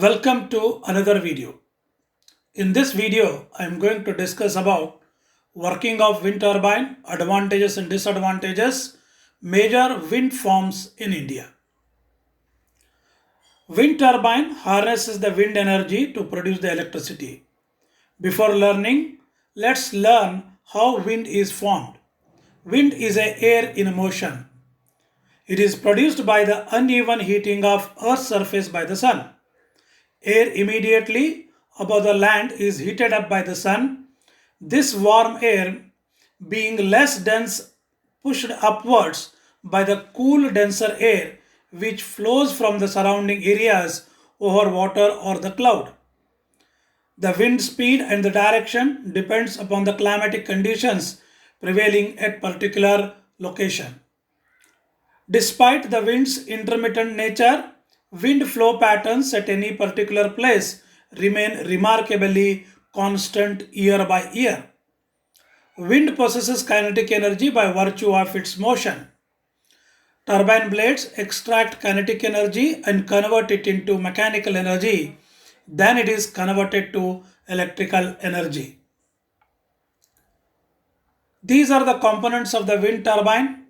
Welcome to another video. In this video, I am going to discuss about working of wind turbine, advantages and disadvantages, major wind farms in India. Wind turbine harnesses the wind energy to produce the electricity. Before learning, let's learn how wind is formed. Wind is a air in motion. It is produced by the uneven heating of Earth's surface by the sun. Air immediately above the land is heated up by the sun. This warm air, being less dense, pushed upwards by the cool, denser air which flows from the surrounding areas over water or the cloud. The wind speed and the direction depends upon the climatic conditions prevailing at particular location. Despite the wind's intermittent nature, wind flow patterns at any particular place remain remarkably constant year by year. Wind possesses kinetic energy by virtue of its motion. Turbine blades extract kinetic energy and convert it into mechanical energy. Then it is converted to electrical energy. These are the components of the wind turbine.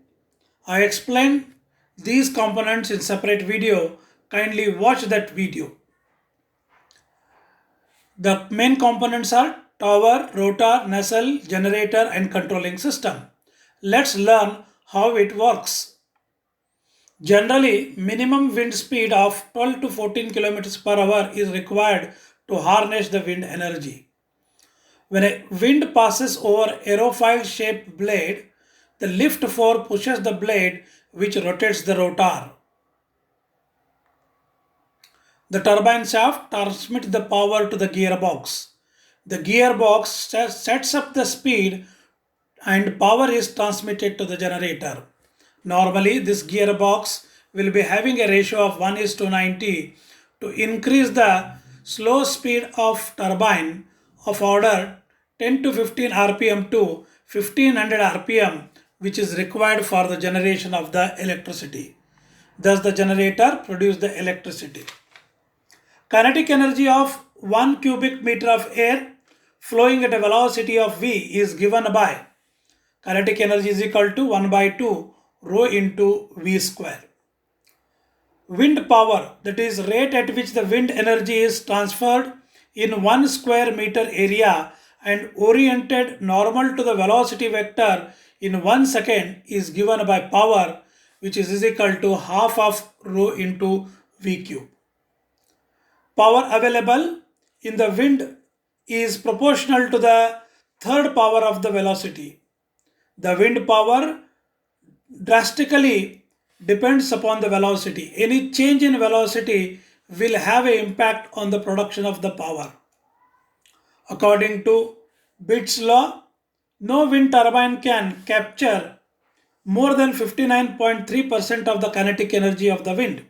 I explained these components in separate video. Kindly watch that video. The main components are tower, rotor, nacelle, generator and controlling system. Let's learn how it works. Generally, minimum wind speed of 12 to 14 kilometers per hour is required to harness the wind energy. When a wind passes over aerofoil shaped blade, the lift force pushes the blade which rotates the rotor. The turbine shaft transmits the power to the gearbox. The gearbox sets up the speed and power is transmitted to the generator. Normally, this gearbox will be having a ratio of 1 is to 90 to increase the slow speed of turbine of order 10 to 15 rpm to 1500 rpm, which is required for the generation of the electricity. Thus, the generator produces the electricity. Kinetic energy of 1 cubic meter of air flowing at a velocity of v is given by kinetic energy is equal to 1 by 2 rho into v square. Wind power, that is rate at which the wind energy is transferred in 1 square meter area and oriented normal to the velocity vector in 1 second, is given by power, which is equal to half of rho into v cube. Power available in the wind is proportional to the third power of the velocity. The wind power drastically depends upon the velocity. Any change in velocity will have an impact on the production of the power. According to Bitt's law, no wind turbine can capture more than 59.3% of the kinetic energy of the wind.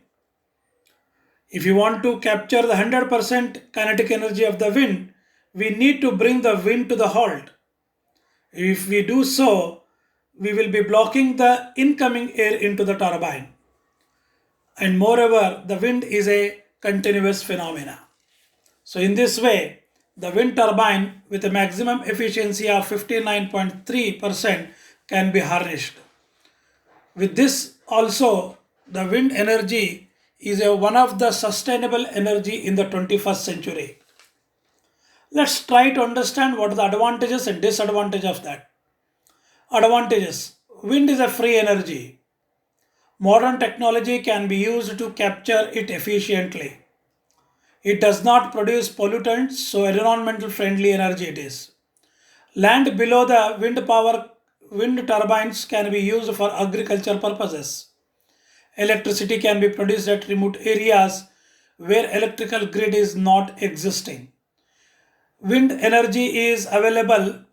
If you want to capture the 100% kinetic energy of the wind, we need to bring the wind to the halt. If we do so, we will be blocking the incoming air into the turbine. And moreover, the wind is a continuous phenomena. So in this way, the wind turbine with a maximum efficiency of 59.3% can be harnessed. With this also, the wind energy is one of the sustainable energy in the 21st century. Let's try to understand what are the advantages and disadvantages of that. Advantages. Wind is a free energy. Modern technology can be used to capture it efficiently. It does not produce pollutants, so environmental friendly energy it is. Land below the wind turbines can be used for agriculture purposes. Electricity can be produced at remote areas where electrical grid is not existing. Wind energy is available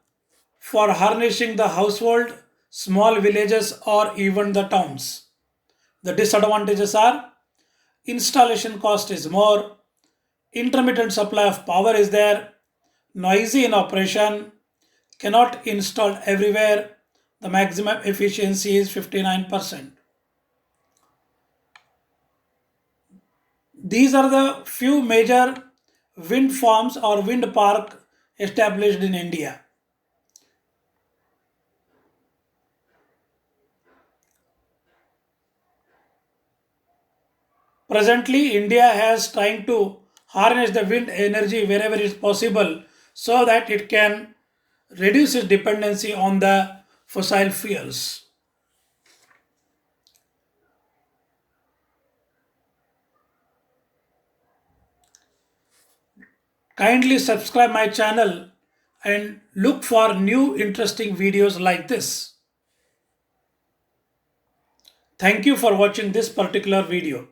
for harnessing the household, small villages or even the towns. The disadvantages are installation cost is more, intermittent supply of power is there, noisy in operation, cannot install everywhere, the maximum efficiency is 59%. These are the few major wind farms or wind park established in India. Presently, India has trying to harness the wind energy wherever it is possible so that it can reduce its dependency on the fossil fuels. Kindly subscribe my channel and look for new interesting videos like this. Thank you for watching this particular video.